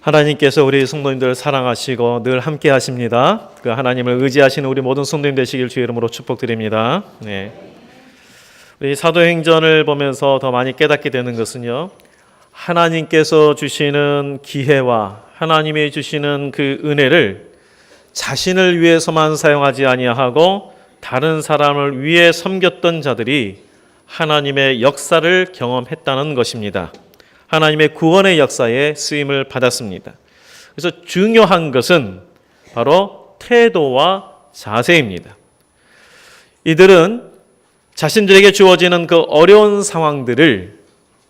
하나님께서 우리 성도님들 사랑하시고 늘 함께 하십니다. 그 하나님을 의지하시는 우리 모든 성도님 되시길 주의 이름으로 축복드립니다. 우리 사도행전을 보면서 더 많이 깨닫게 되는 것은요, 하나님께서 주시는 기회와 하나님이 주시는 그 은혜를 자신을 위해서만 사용하지 아니하고 다른 사람을 위해 섬겼던 자들이 하나님의 역사를 경험했다는 것입니다. 하나님의 구원의 역사에 쓰임을 받았습니다. 그래서 중요한 것은 바로 태도와 자세입니다. 이들은 자신들에게 주어지는 그 어려운 상황들을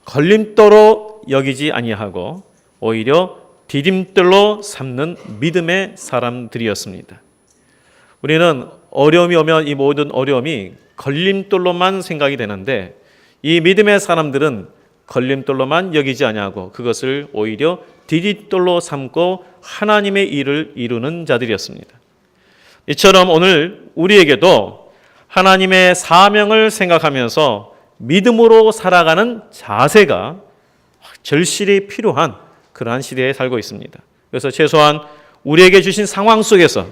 걸림돌로 여기지 아니하고 오히려 디딤돌로 삼는 믿음의 사람들이었습니다. 우리는 어려움이 오면 이 모든 어려움이 걸림돌로만 생각이 되는데, 이 믿음의 사람들은 걸림돌로만 여기지 아니하고 그것을 오히려 디딤돌로 삼고 하나님의 일을 이루는 자들이었습니다. 이처럼 오늘 우리에게도 하나님의 사명을 생각하면서 믿음으로 살아가는 자세가 절실히 필요한 그러한 시대에 살고 있습니다. 그래서 최소한 우리에게 주신 상황 속에서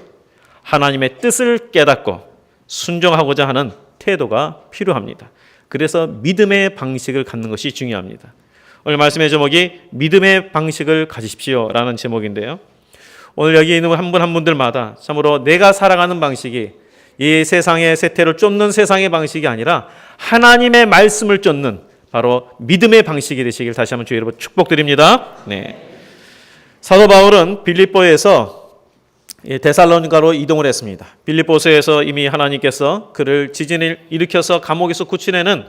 하나님의 뜻을 깨닫고 순종하고자 하는 태도가 필요합니다. 그래서 믿음의 방식을 갖는 것이 중요합니다. 오늘 말씀의 제목이 믿음의 방식을 가지십시오 라는 제목인데요, 오늘 여기 있는 한 분 한 분들마다 참으로 내가 살아가는 방식이 이 세상의 세태를 쫓는 세상의 방식이 아니라 하나님의 말씀을 쫓는 바로 믿음의 방식이 되시길 다시 한번 주의 여러분 축복드립니다. 사도 바울은 빌립보에서 데살로니가로 이동을 했습니다. 빌립보서에서 이미 하나님께서 그를 지진을 일으켜서 감옥에서 구출해낸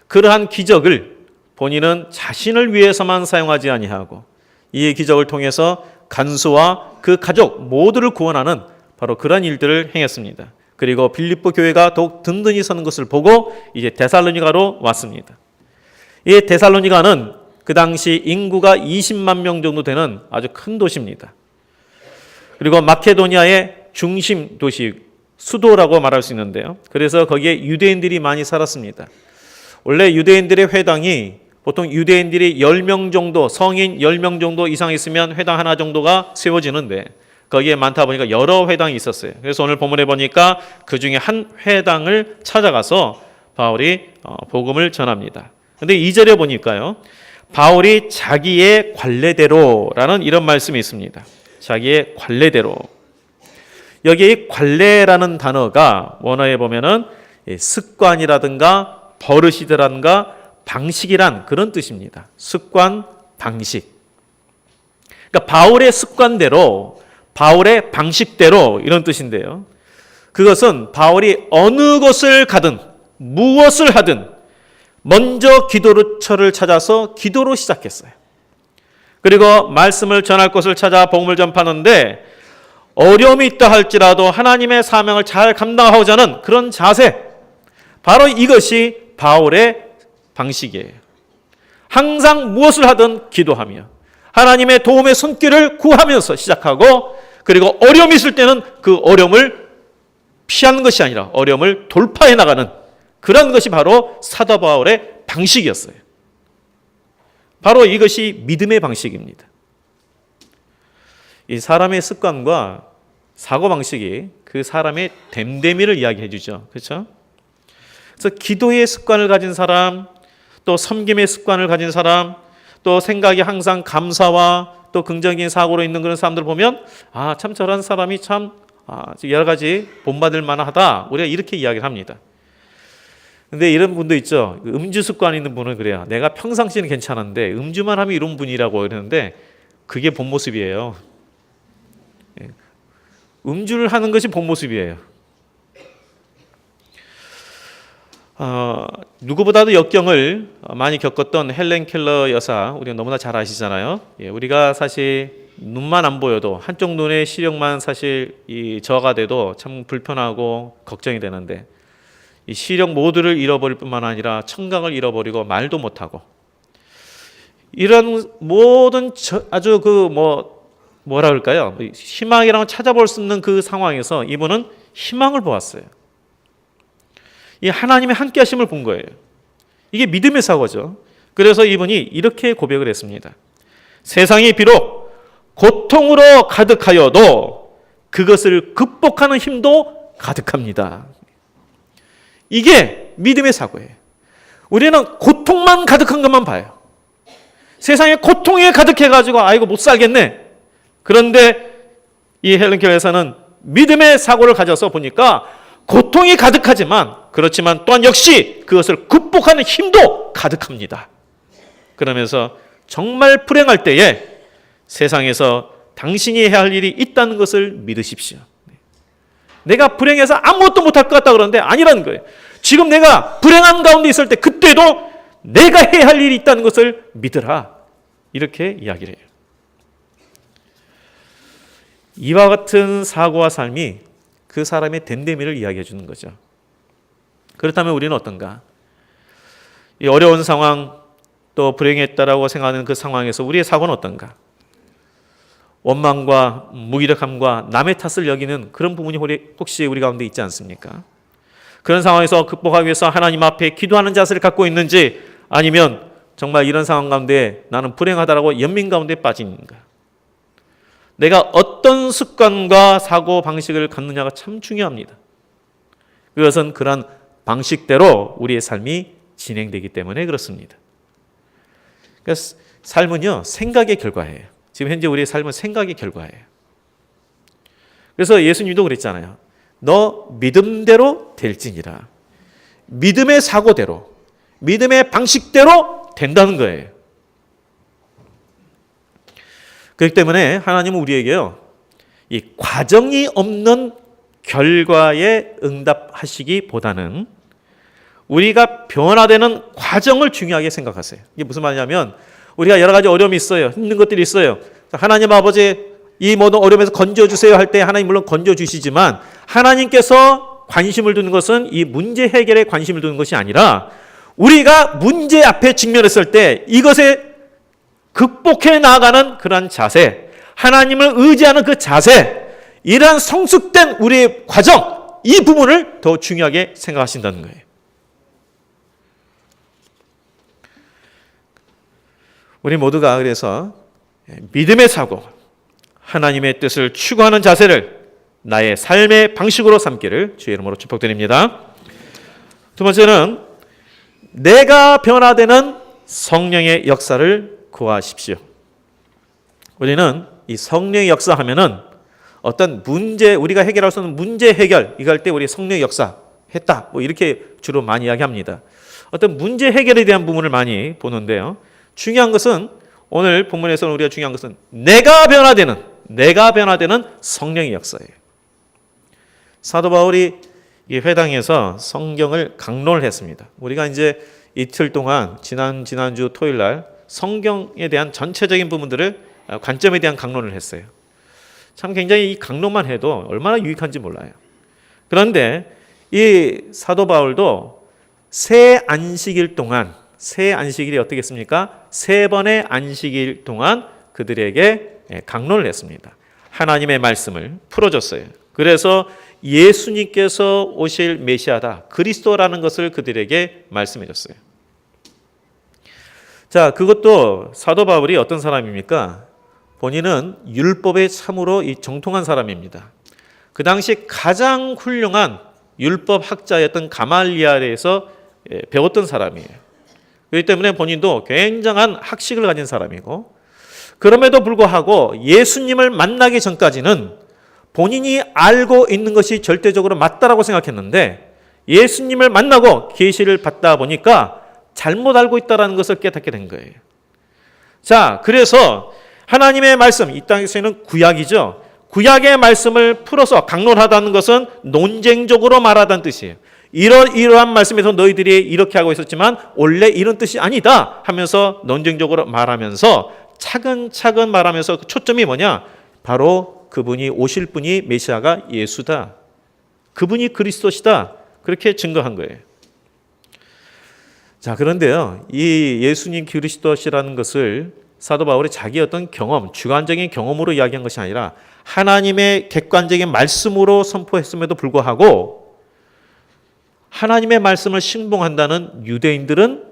그러한 기적을 본인은 자신을 위해서만 사용하지 아니하고 이 기적을 통해서 간수와 그 가족 모두를 구원하는 바로 그러한 일들을 행했습니다. 그리고 빌립보 교회가 더욱 든든히 서는 것을 보고 이제 데살로니가로 왔습니다. 이 데살로니가는 그 당시 인구가 20만 명 정도 되는 아주 큰 도시입니다. 그리고 마케도니아의 중심 도시, 수도라고 말할 수 있는데요, 그래서 거기에 유대인들이 많이 살았습니다. 원래 유대인들의 회당이 보통 유대인들이 10명 정도, 성인 10명 정도 이상 있으면 회당 하나 정도가 세워지는데 거기에 많다 보니까 여러 회당이 있었어요. 그래서 오늘 본문에 보니까 그 중에 한 회당을 찾아가서 바울이 복음을 전합니다. 그런데 2절에 보니까요, 바울이 자기의 관례대로라는 이런 말씀이 있습니다. 자기의 관례대로. 여기 관례라는 단어가 원어에 보면은 습관이라든가 버릇이라든가 방식이란 그런 뜻입니다. 습관, 방식. 그러니까 바울의 습관대로, 바울의 방식대로 이런 뜻인데요, 그것은 바울이 어느 곳을 가든 무엇을 하든 먼저 기도처를 찾아서 기도로 시작했어요. 그리고 말씀을 전할 곳을 찾아 복음을 전파하는데 어려움이 있다 할지라도 하나님의 사명을 잘 감당하고자 하는 그런 자세, 바로 이것이 바울의 방식이에요. 항상 무엇을 하든 기도하며 하나님의 도움의 손길을 구하면서 시작하고, 그리고 어려움이 있을 때는 그 어려움을 피하는 것이 아니라 어려움을 돌파해 나가는 그런 것이 바로 사도 바울의 방식이었어요. 바로 이것이 믿음의 방식입니다. 이 사람의 습관과 사고방식이 그 사람의 됨됨이를 이야기해 주죠. 그렇죠? 그래서 기도의 습관을 가진 사람, 또 섬김의 습관을 가진 사람, 또 생각이 항상 감사와 또 긍정적인 사고로 있는 그런 사람들 보면 참 저런 사람이 참 여러 가지 본받을 만하다, 우리가 이렇게 이야기를 합니다. 근데 이런 분도 있죠. 음주 습관 있는 분은 그래요. 내가 평상시는 괜찮은데 음주만 하면 이런 분이라고 이러는데 그게 본 모습이에요. 음주를 하는 것이 본 모습이에요. 누구보다도 역경을 많이 겪었던 헬렌 켈러 여사, 우리가 너무나 잘 아시잖아요. 우리가 사실 눈만 안 보여도 한쪽 눈의 시력만 사실 저하가 돼도 참 불편하고 걱정이 되는데, 이 시력 모두를 잃어버릴 뿐만 아니라 청각을 잃어버리고 말도 못하고 이런 모든 아주 뭐라 그럴까요? 희망이라고 찾아볼 수 없는 그 상황에서 이분은 희망을 보았어요. 이 하나님의 함께 하심을 본 거예요. 이게 믿음의 사고죠. 그래서 이분이 이렇게 고백을 했습니다. 세상이 비록 고통으로 가득하여도 그것을 극복하는 힘도 가득합니다. 이게 믿음의 사고예요. 우리는 고통만 가득한 것만 봐요. 세상에 고통이 가득해가지고 아이고 못 살겠네. 그런데 이 헬렌 켈러에서는 믿음의 사고를 가져서 보니까 고통이 가득하지만 그렇지만 또한 역시 그것을 극복하는 힘도 가득합니다. 그러면서 정말 불행할 때에 세상에서 당신이 해야 할 일이 있다는 것을 믿으십시오. 내가 불행해서 아무것도 못할 것 같다 그러는데 아니라는 거예요. 지금 내가 불행한 가운데 있을 때 그때도 내가 해야 할 일이 있다는 것을 믿으라. 이렇게 이야기를 해요. 이와 같은 사고와 삶이 그 사람의 됨됨이를 이야기해 주는 거죠. 그렇다면 우리는 어떤가? 이 어려운 상황 또 불행했다라고 생각하는 그 상황에서 우리의 사고는 어떤가? 원망과 무기력함과 남의 탓을 여기는 그런 부분이 혹시 우리 가운데 있지 않습니까? 그런 상황에서 극복하기 위해서 하나님 앞에 기도하는 자세를 갖고 있는지 아니면 정말 이런 상황 가운데 나는 불행하다라고 연민 가운데 빠진가? 내가 어떤 습관과 사고 방식을 갖느냐가 참 중요합니다. 그것은 그런 방식대로 우리의 삶이 진행되기 때문에 그렇습니다. 그래서 삶은요, 생각의 결과예요. 지금 현재 우리의 삶은 생각의 결과예요. 그래서 예수님도 그랬잖아요. 너 믿음대로 될지니라. 믿음의 사고대로, 믿음의 방식대로 된다는 거예요. 그렇기 때문에 하나님은 우리에게요, 이 과정이 없는 결과에 응답하시기보다는 우리가 변화되는 과정을 중요하게 생각하세요. 이게 무슨 말이냐면 우리가 여러 가지 어려움이 있어요. 힘든 것들이 있어요. 하나님 아버지 이 모든 어려움에서 건져주세요 할 때 하나님 물론 건져주시지만 하나님께서 관심을 두는 것은 이 문제 해결에 관심을 두는 것이 아니라 우리가 문제 앞에 직면했을 때 이것에 극복해 나아가는 그런 자세, 하나님을 의지하는 그 자세, 이러한 성숙된 우리의 과정, 이 부분을 더 중요하게 생각하신다는 거예요. 우리 모두가 그래서 믿음의 사고, 하나님의 뜻을 추구하는 자세를 나의 삶의 방식으로 삼기를 주의 이름으로 축복드립니다. 두 번째는 내가 변화되는 성령의 역사를 구하십시오. 우리는 이 성령의 역사하면은 어떤 문제, 우리가 해결할 수 없는 문제 해결, 이거 할 때 우리 성령의 역사 했다. 뭐 이렇게 주로 많이 이야기합니다. 어떤 문제 해결에 대한 부분을 많이 보는데요. 중요한 것은 오늘 본문에서는 우리가 중요한 것은 내가 변화되는 성령의 역사예요. 사도 바울이 이 회당에서 성경을 강론을 했습니다. 우리가 이제 이틀 동안 지난주 토요일 날 성경에 대한 전체적인 부분들을 관점에 대한 강론을 했어요. 참 굉장히 이 강론만 해도 얼마나 유익한지 몰라요. 그런데 이 사도 바울도 새 안식일 동안 새 안식일이 어떻겠습니까? 3번의 안식일 동안 그들에게 강론을 했습니다. 하나님의 말씀을 풀어줬어요. 그래서 예수님께서 오실 메시아다, 그리스도라는 것을 그들에게 말씀해 줬어요. 자, 그것도 사도 바울이 어떤 사람입니까? 본인은 율법에 참으로 정통한 사람입니다. 그 당시 가장 훌륭한 율법 학자였던 가말리엘에서 배웠던 사람이에요. 그렇기 때문에 본인도 굉장한 학식을 가진 사람이고, 그럼에도 불구하고 예수님을 만나기 전까지는 본인이 알고 있는 것이 절대적으로 맞다라고 생각했는데 예수님을 만나고 계시를 받다 보니까 잘못 알고 있다는 것을 깨닫게 된 거예요. 자, 그래서 하나님의 말씀, 이 땅에서는 구약이죠. 구약의 말씀을 풀어서 강론하다는 것은 논쟁적으로 말하다는 뜻이에요. 이러한 말씀에서 너희들이 이렇게 하고 있었지만 원래 이런 뜻이 아니다 하면서 논쟁적으로 말하면서 차근차근 말하면서 그 초점이 뭐냐? 바로 그분이 오실 분이 메시아가 예수다. 그분이 그리스도시다. 그렇게 증거한 거예요. 자, 그런데요, 이 예수님 그리스도시라는 것을 사도 바울이 자기 어떤 경험, 주관적인 경험으로 이야기한 것이 아니라 하나님의 객관적인 말씀으로 선포했음에도 불구하고 하나님의 말씀을 신봉한다는 유대인들은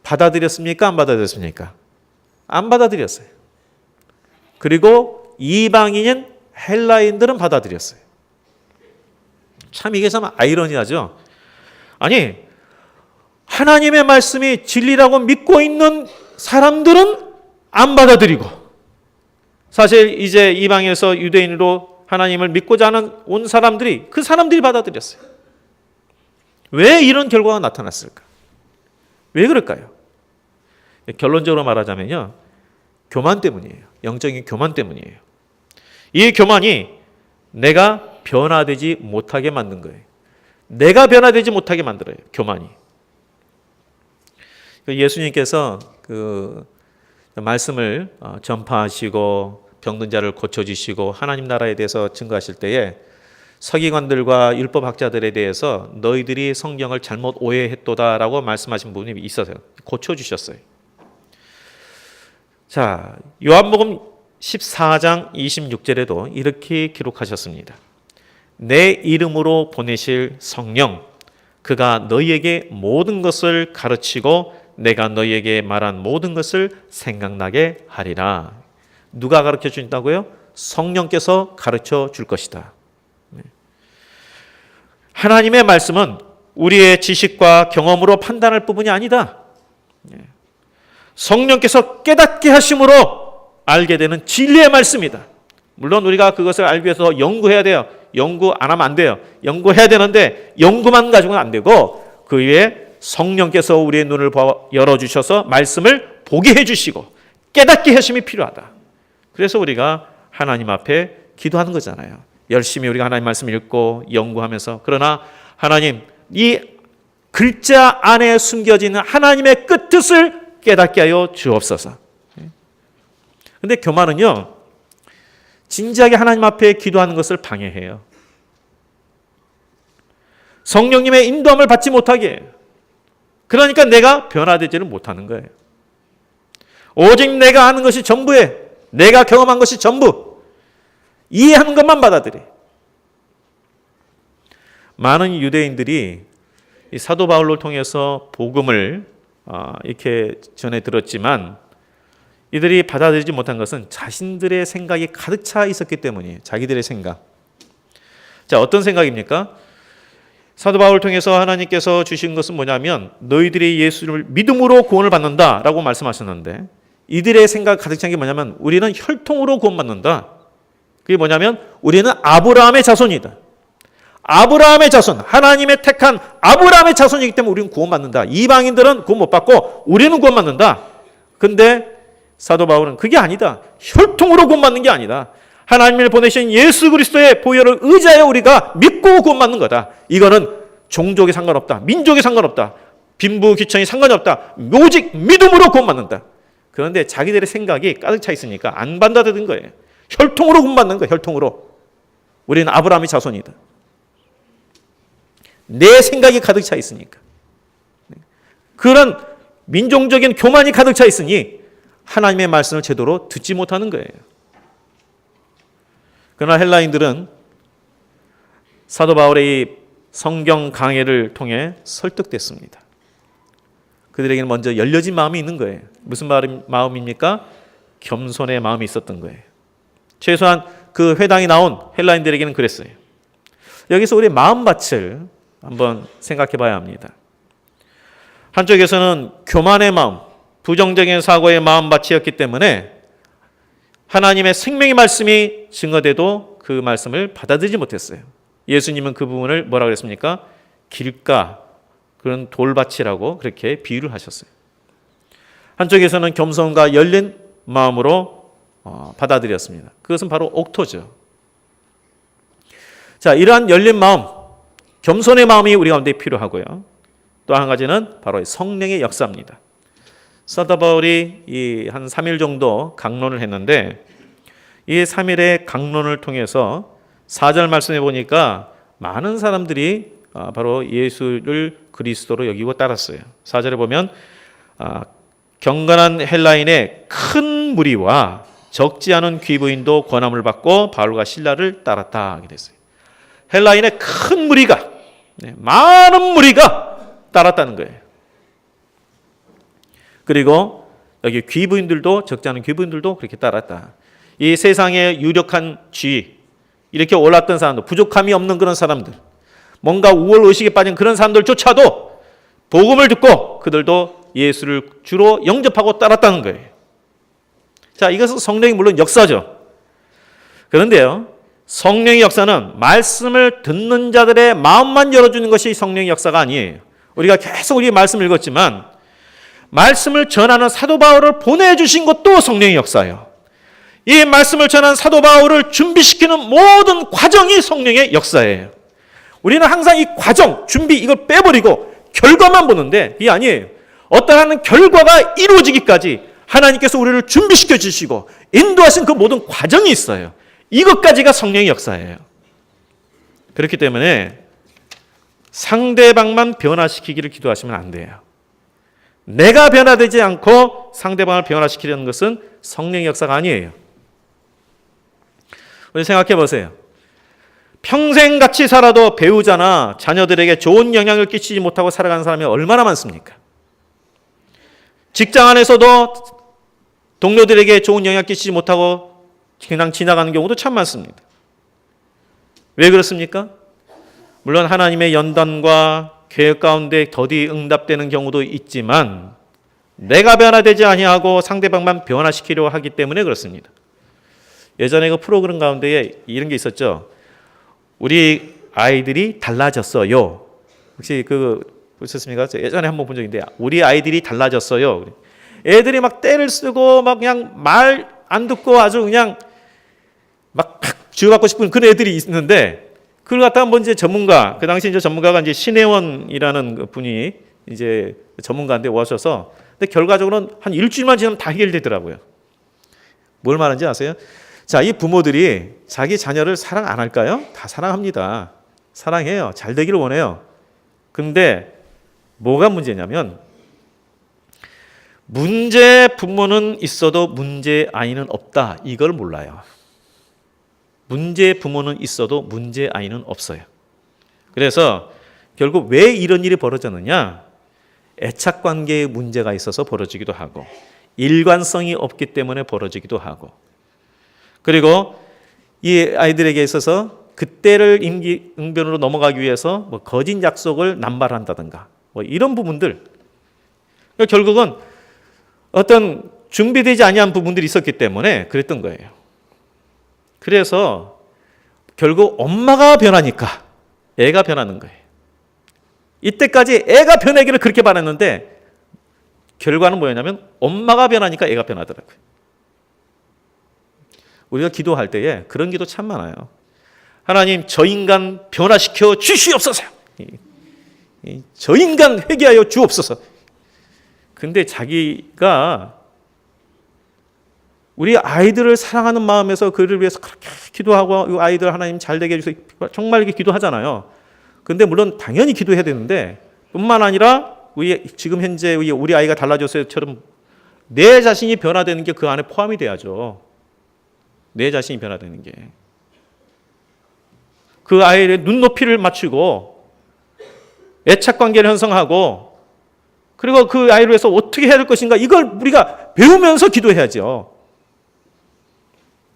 받아들였습니까? 안 받아들였습니까? 안 받아들였어요. 그리고 이방인인 헬라인들은 받아들였어요. 참 이게 참 아이러니하죠. 아니, 하나님의 말씀이 진리라고 믿고 있는 사람들은 안 받아들이고, 사실 이제 이방에서 유대인으로 하나님을 믿고자 하는 온 사람들이, 그 사람들이 받아들였어요. 왜 이런 결과가 나타났을까? 왜 그럴까요? 결론적으로 말하자면요, 교만 때문이에요. 영적인 교만 때문이에요. 이 교만이 내가 변화되지 못하게 만든 거예요. 내가 변화되지 못하게 만들어요. 교만이. 예수님께서 그 말씀을 전파하시고 병든 자를 고쳐주시고 하나님 나라에 대해서 증거하실 때에 서기관들과 율법학자들에 대해서 너희들이 성경을 잘못 오해했도다라고 말씀하신 부분이 있어서요. 고쳐주셨어요. 자, 요한복음 14장 26절에도 이렇게 기록하셨습니다. 내 이름으로 보내실 성령, 그가 너희에게 모든 것을 가르치고 내가 너희에게 말한 모든 것을 생각나게 하리라. 누가 가르쳐 준다고요? 성령께서 가르쳐 줄 것이다. 하나님의 말씀은 우리의 지식과 경험으로 판단할 부분이 아니다. 성령께서 깨닫게 하심으로 알게 되는 진리의 말씀이다. 물론 우리가 그것을 알기 위해서 연구해야 돼요. 연구 안 하면 안 돼요. 연구해야 되는데 연구만 가지고는 안 되고 그 위에 성령께서 우리의 눈을 열어주셔서 말씀을 보게 해주시고 깨닫게 하심이 필요하다. 그래서 우리가 하나님 앞에 기도하는 거잖아요. 열심히 우리가 하나님 말씀 읽고 연구하면서, 그러나 하나님, 이 글자 안에 숨겨진 하나님의 끝뜻을 깨닫게 하여 주옵소서. 그런데 교만은요, 진지하게 하나님 앞에 기도하는 것을 방해해요. 성령님의 인도함을 받지 못하게 해요. 그러니까 내가 변화되지를 못하는 거예요. 오직 내가 아는 것이 전부예요. 내가 경험한 것이 전부. 이해하는 것만 받아들여. 많은 유대인들이 이 사도 바울을 통해서 복음을 이렇게 전해 들었지만 이들이 받아들이지 못한 것은 자신들의 생각이 가득 차 있었기 때문이에요. 자기들의 생각. 자, 어떤 생각입니까? 사도 바울을 통해서 하나님께서 주신 것은 뭐냐면 너희들이 예수를 믿음으로 구원을 받는다라고 말씀하셨는데, 이들의 생각 가득 찬 게 뭐냐면 우리는 혈통으로 구원받는다. 그게 뭐냐면 우리는 아브라함의 자손이다. 아브라함의 자손, 하나님의 택한 아브라함의 자손이기 때문에 우리는 구원받는다. 이방인들은 구원 못 받고 우리는 구원받는다. 근데 사도 바울은 그게 아니다. 혈통으로 구원받는 게 아니다. 하나님을 보내신 예수 그리스도의 보혈을 의지하여 우리가 믿고 구원받는 거다. 이거는 종족에 상관없다. 민족에 상관없다. 빈부 귀천이 상관이 없다. 오직 믿음으로 구원받는다. 그런데 자기들의 생각이 가득 차 있으니까 안 받아들인 거예요. 혈통으로 구원받는 거예요. 혈통으로. 우리는 아브라함의 자손이다. 내 생각이 가득 차 있으니까. 그런 민족적인 교만이 가득 차 있으니 하나님의 말씀을 제대로 듣지 못하는 거예요. 그러나 헬라인들은 사도 바울의 성경 강해를 통해 설득됐습니다. 그들에게는 먼저 열려진 마음이 있는 거예요. 무슨 마음입니까? 겸손의 마음이 있었던 거예요. 최소한 그 회당에 나온 헬라인들에게는 그랬어요. 여기서 우리 마음밭을 한번 생각해 봐야 합니다. 한쪽에서는 교만의 마음, 부정적인 사고의 마음밭이었기 때문에 하나님의 생명의 말씀이 증거돼도 그 말씀을 받아들이지 못했어요. 예수님은 그 부분을 뭐라 그랬습니까? 길가, 그런 돌밭이라고 그렇게 비유를 하셨어요. 한쪽에서는 겸손과 열린 마음으로 받아들였습니다. 그것은 바로 옥토죠. 자, 이러한 열린 마음, 겸손의 마음이 우리 가운데 필요하고요. 또 한 가지는 바로 성령의 역사입니다. 사도 바울이 한 3일 정도 강론을 했는데 이 3일의 강론을 통해서 4절 말씀해 보니까 많은 사람들이 바로 예수를 그리스도로 여기고 따랐어요. 4절에 보면 경건한 헬라인의 큰 무리와 적지 않은 귀부인도 권함을 받고 바울과 실라를 따랐다 하게 됐어요. 헬라인의 큰 무리가, 많은 무리가 따랐다는 거예요. 그리고 여기 귀부인들도, 적지 않은 귀부인들도 그렇게 따랐다. 이 세상의 유력한 쥐, 이렇게 올랐던 사람들, 부족함이 없는 그런 사람들, 뭔가 우월의식에 빠진 그런 사람들조차도 복음을 듣고 그들도 예수를 주로 영접하고 따랐다는 거예요. 자, 이것은 성령이 물론 역사죠. 그런데요, 성령의 역사는 말씀을 듣는 자들의 마음만 열어주는 것이 성령의 역사가 아니에요. 우리가 계속 우리 말씀을 읽었지만 말씀을 전하는 사도 바울을 보내주신 것도 성령의 역사예요. 이 말씀을 전하는 사도 바울을 준비시키는 모든 과정이 성령의 역사예요. 우리는 항상 이 과정, 준비 이걸 빼버리고 결과만 보는데 이게 아니에요. 어떠한 결과가 이루어지기까지 하나님께서 우리를 준비시켜 주시고 인도하신 그 모든 과정이 있어요. 이것까지가 성령의 역사예요. 그렇기 때문에 상대방만 변화시키기를 기도하시면 안 돼요. 내가 변화되지 않고 상대방을 변화시키려는 것은 성령의 역사가 아니에요. 우리 생각해 보세요. 평생 같이 살아도 배우자나 자녀들에게 좋은 영향을 끼치지 못하고 살아가는 사람이 얼마나 많습니까? 직장 안에서도 동료들에게 좋은 영향을 끼치지 못하고 그냥 지나가는 경우도 참 많습니다. 왜 그렇습니까? 물론 하나님의 연단과 계획 가운데 더디 응답되는 경우도 있지만 내가 변화되지 아니하고 상대방만 변화시키려 하기 때문에 그렇습니다. 예전에 그 프로그램 가운데에 이런 게 있었죠. 우리 아이들이 달라졌어요. 혹시 보셨습니까? 예전에 한번 본 적 있는데 우리 아이들이 달라졌어요. 애들이 막 떼를 쓰고 막 그냥 말 안 듣고 아주 그냥 막 쥐어받고 싶은 그런 애들이 있는데 그걸 갖다가 한번 이제 전문가, 그 당시 이제 전문가가 이제 신혜원이라는 분이 이제 전문가인데 오셔서 근데 결과적으로는 한 일주일만 지나면 다 해결되더라고요. 뭘 말하는지 아세요? 자, 이 부모들이 자기 자녀를 사랑 안 할까요? 다 사랑합니다. 사랑해요. 잘 되기를 원해요. 근데 뭐가 문제냐면 문제 부모는 있어도 문제 아이는 없다. 이걸 몰라요. 문제 부모는 있어도 문제 아이는 없어요. 그래서 결국 왜 이런 일이 벌어졌느냐? 애착관계에 문제가 있어서 벌어지기도 하고 일관성이 없기 때문에 벌어지기도 하고 그리고 이 아이들에게 있어서 그때를 임기응변으로 넘어가기 위해서 뭐 거짓 약속을 남발한다든가 뭐 이런 부분들 그러니까 결국은 어떤 준비되지 아니한 부분들이 있었기 때문에 그랬던 거예요. 그래서 결국 엄마가 변하니까 애가 변하는 거예요. 이때까지 애가 변하기를 그렇게 바랐는데 결과는 뭐였냐면 엄마가 변하니까 애가 변하더라고요. 우리가 기도할 때에 그런 기도 참 많아요. 하나님 저 인간 변화시켜 주시옵소서. 저 인간 회개하여 주옵소서. 근데 자기가 우리 아이들을 사랑하는 마음에서 그를 위해서 그렇게 기도하고 아이들 하나님 잘 되게 해주세요. 정말 이렇게 기도하잖아요. 근데 물론 당연히 기도해야 되는데 뿐만 아니라 지금 현재 우리 아이가 달라졌어요처럼 내 자신이 변화되는 게 그 안에 포함이 돼야죠. 내 자신이 변화되는 게. 그 아이의 눈높이를 맞추고 애착관계를 형성하고 그리고 그 아이를 위해서 어떻게 해야 될 것인가 이걸 우리가 배우면서 기도해야죠.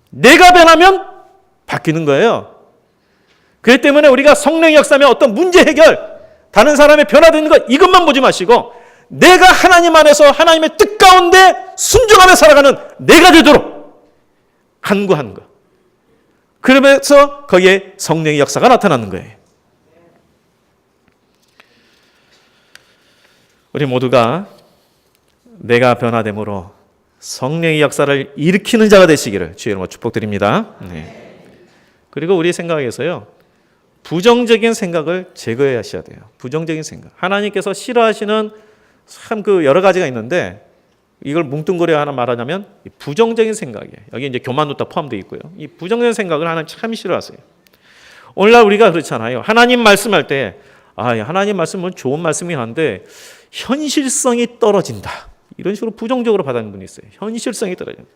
내가 변하면 바뀌는 거예요. 그렇기 때문에 우리가 성령의 역사면 어떤 문제 해결, 다른 사람의 변화되는 것 이것만 보지 마시고 내가 하나님 안에서 하나님의 뜻 가운데 순종하며 살아가는 내가 되도록 간구하는 것. 그러면서 거기에 성령의 역사가 나타나는 거예요. 우리 모두가 내가 변화됨으로 성령의 역사를 일으키는 자가 되시기를 주의 이름으로 축복드립니다. 네. 그리고 우리 생각에서요. 부정적인 생각을 제거해야 하셔야 돼요. 부정적인 생각. 하나님께서 싫어하시는 참 그 여러 가지가 있는데 이걸 뭉뚱그려 하나 말하자면 부정적인 생각이에요. 여기 이제 교만도 다 포함되어 있고요. 이 부정적인 생각을 하나님 참 싫어하세요. 오늘날 우리가 그렇잖아요. 하나님 말씀할 때 하나님 말씀은 좋은 말씀이 한데 현실성이 떨어진다. 이런 식으로 부정적으로 받아들이는 분이 있어요. 현실성이 떨어진다.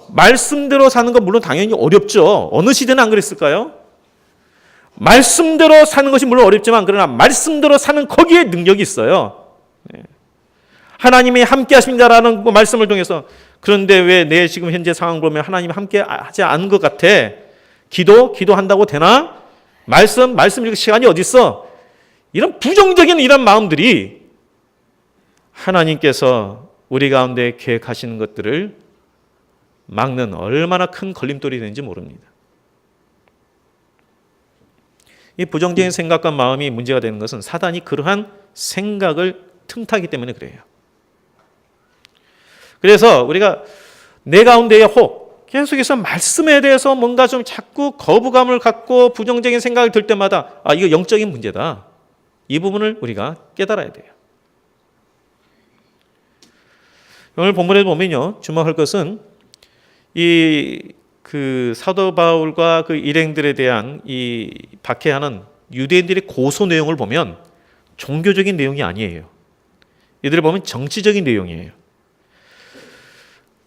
말씀대로 사는 건 물론 당연히 어렵죠. 어느 시대는 안 그랬을까요? 말씀대로 사는 것이 물론 어렵지만 그러나 말씀대로 사는 거기에 능력이 있어요. 하나님이 함께 하십니다라는 말씀을 통해서 그런데 왜 내 지금 현재 상황 보면 하나님 함께 하지 않은 것 같아? 기도한다고 되나? 말씀 읽을 시간이 어디 있어? 이런 부정적인 이런 마음들이 하나님께서 우리 가운데 계획하시는 것들을 막는 얼마나 큰 걸림돌이 되는지 모릅니다. 이 부정적인 생각과 마음이 문제가 되는 것은 사단이 그러한 생각을 틈타기 때문에 그래요. 그래서 우리가 내 가운데의 혹, 계속해서 말씀에 대해서 뭔가 좀 자꾸 거부감을 갖고 부정적인 생각이 들 때마다 이거 영적인 문제다. 이 부분을 우리가 깨달아야 돼요. 오늘 본문에 보면요, 주목할 것은 그 사도 바울과 그 일행들에 대한 이 박해하는 유대인들의 고소 내용을 보면 종교적인 내용이 아니에요. 이들을 보면 정치적인 내용이에요.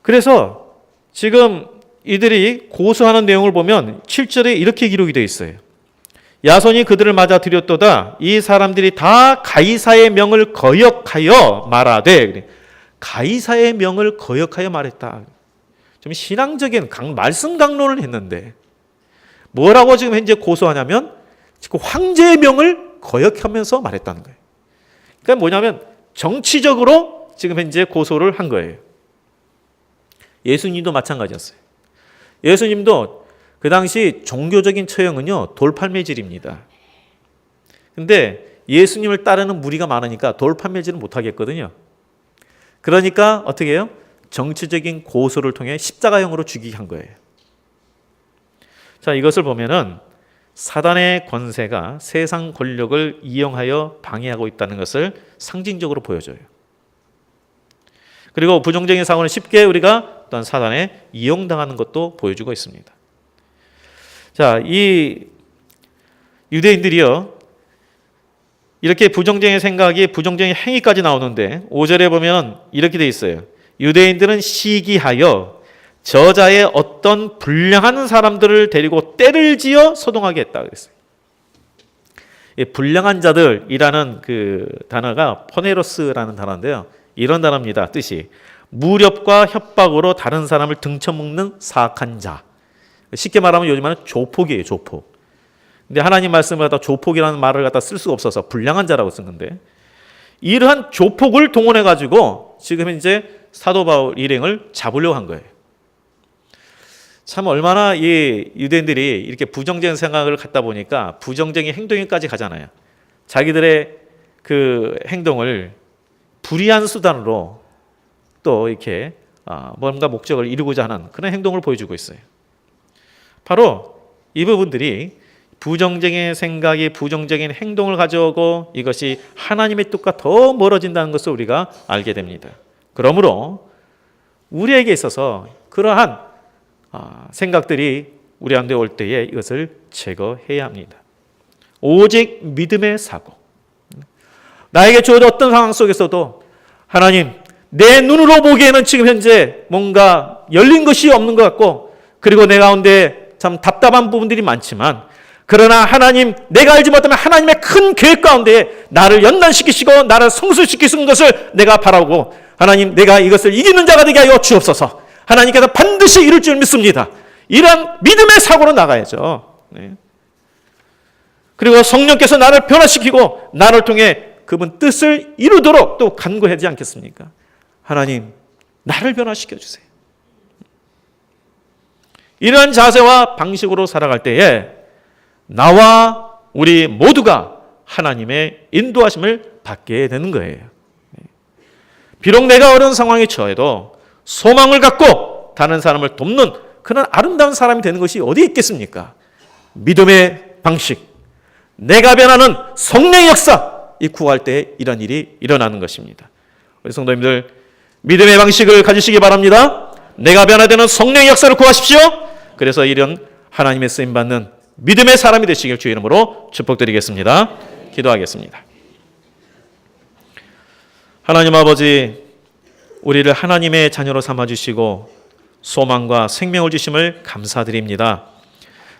그래서 지금 이들이 고소하는 내용을 보면 7절에 이렇게 기록이 되어 있어요. 야손이 그들을 맞아 들였도다. 이 사람들이 다 가이사의 명을 거역하여 말하되, 가이사의 명을 거역하여 말했다. 좀 신앙적인 말씀 강론을 했는데 뭐라고 지금 현재 고소하냐면 지금 황제의 명을 거역하면서 말했다는 거예요. 그러니까 뭐냐면 정치적으로 지금 현재 고소를 한 거예요. 예수님도 마찬가지였어요. 예수님도 그 당시 종교적인 처형은요, 돌팔매질입니다. 근데 예수님을 따르는 무리가 많으니까 돌팔매질은 못하겠거든요. 그러니까 어떻게 해요? 정치적인 고소를 통해 십자가형으로 죽이게 한 거예요. 자, 이것을 보면은 사단의 권세가 세상 권력을 이용하여 방해하고 있다는 것을 상징적으로 보여줘요. 그리고 부정적인 사고는 쉽게 우리가 또한 사단에 이용당하는 것도 보여주고 있습니다. 자, 이 유대인들이요, 이렇게 부정적인 생각이 부정적인 행위까지 나오는데 5절에 보면 이렇게 돼 있어요. 유대인들은 시기하여 저자의 어떤 불량한 사람들을 데리고 떼를 지어 소동하게 했다 그랬어요. 이 불량한 자들이라는 그 단어가 포네로스라는 단어인데요. 이런 단어입니다. 뜻이 무력과 협박으로 다른 사람을 등쳐먹는 사악한 자. 쉽게 말하면 요즘에는 조폭이에요. 조폭. 근데 하나님 말씀을 갖다 조폭이라는 말을 갖다 쓸 수가 없어서 불량한 자라고 쓴 건데, 이러한 조폭을 동원해 가지고 지금 이제 사도 바울 일행을 잡으려고 한 거예요. 참 얼마나 이 유대인들이 이렇게 부정적인 생각을 갖다 보니까 부정적인 행동까지 가잖아요. 자기들의 그 행동을 불의한 수단으로 또 이렇게 뭔가 목적을 이루고자 하는 그런 행동을 보여주고 있어요. 바로 이 부분들이 부정적인 생각이 부정적인 행동을 가져오고 이것이 하나님의 뜻과 더 멀어진다는 것을 우리가 알게 됩니다. 그러므로 우리에게 있어서 그러한 생각들이 우리한테 올 때에 이것을 제거해야 합니다. 오직 믿음의 사고. 나에게 주어진 어떤 상황 속에서도 하나님, 내 눈으로 보기에는 지금 현재 뭔가 열린 것이 없는 것 같고, 그리고 내 가운데 참 답답한 부분들이 많지만, 그러나 하나님, 내가 알지 못하면 하나님의 큰 계획 가운데 나를 연단시키시고 나를 성숙시키시는 것을 내가 바라고, 하나님, 내가 이것을 이기는 자가 되게 하여 주옵소서. 하나님께서 반드시 이룰 줄 믿습니다. 이런 믿음의 사고로 나가야죠. 네. 그리고 성령께서 나를 변화시키고 나를 통해 그분 뜻을 이루도록 또 간구해야 하지 않겠습니까? 하나님, 나를 변화시켜 주세요. 이러한 자세와 방식으로 살아갈 때에 나와 우리 모두가 하나님의 인도하심을 받게 되는 거예요. 비록 내가 어려운 상황에 처해도 소망을 갖고 다른 사람을 돕는 그런 아름다운 사람이 되는 것이 어디 있겠습니까? 믿음의 방식, 내가 변하는 성령의 역사, 이 구할 때 이런 일이 일어나는 것입니다. 우리 성도님들, 믿음의 방식을 가지시기 바랍니다. 내가 변화되는 성령의 역사를 구하십시오. 그래서 이런 하나님의 쓰임받는 믿음의 사람이 되시길 주의 이름으로 축복드리겠습니다. 기도하겠습니다. 하나님 아버지, 우리를 하나님의 자녀로 삼아주시고 소망과 생명을 주심을 감사드립니다.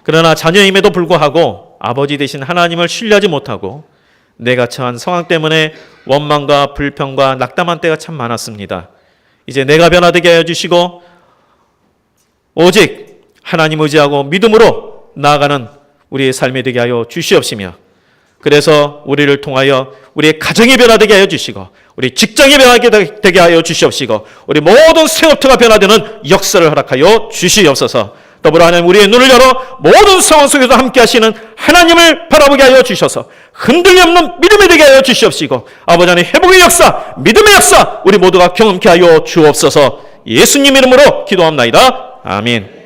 그러나 자녀임에도 불구하고 아버지 되신 하나님을 신뢰하지 못하고 내가 처한 상황 때문에 원망과 불평과 낙담한 때가 참 많았습니다. 이제 내가 변화되게 하여 주시고 오직 하나님 의지하고 믿음으로 나아가는 우리의 삶이 되게 하여 주시옵시며, 그래서 우리를 통하여 우리의 가정이 변화되게 하여 주시고 우리 직장이 변화되게 하여 주시옵시고 우리 모든 생업터가 변화되는 역사를 허락하여 주시옵소서. 더불어 하나님 우리의 눈을 열어 모든 상황 속에서 함께 하시는 하나님을 바라보게 하여 주셔서 흔들림 없는 믿음이 되게 하여 주시옵시고 아버지 하나님 회복의 역사, 믿음의 역사 우리 모두가 경험케 하여 주옵소서. 예수님 이름으로 기도합나이다. 아멘.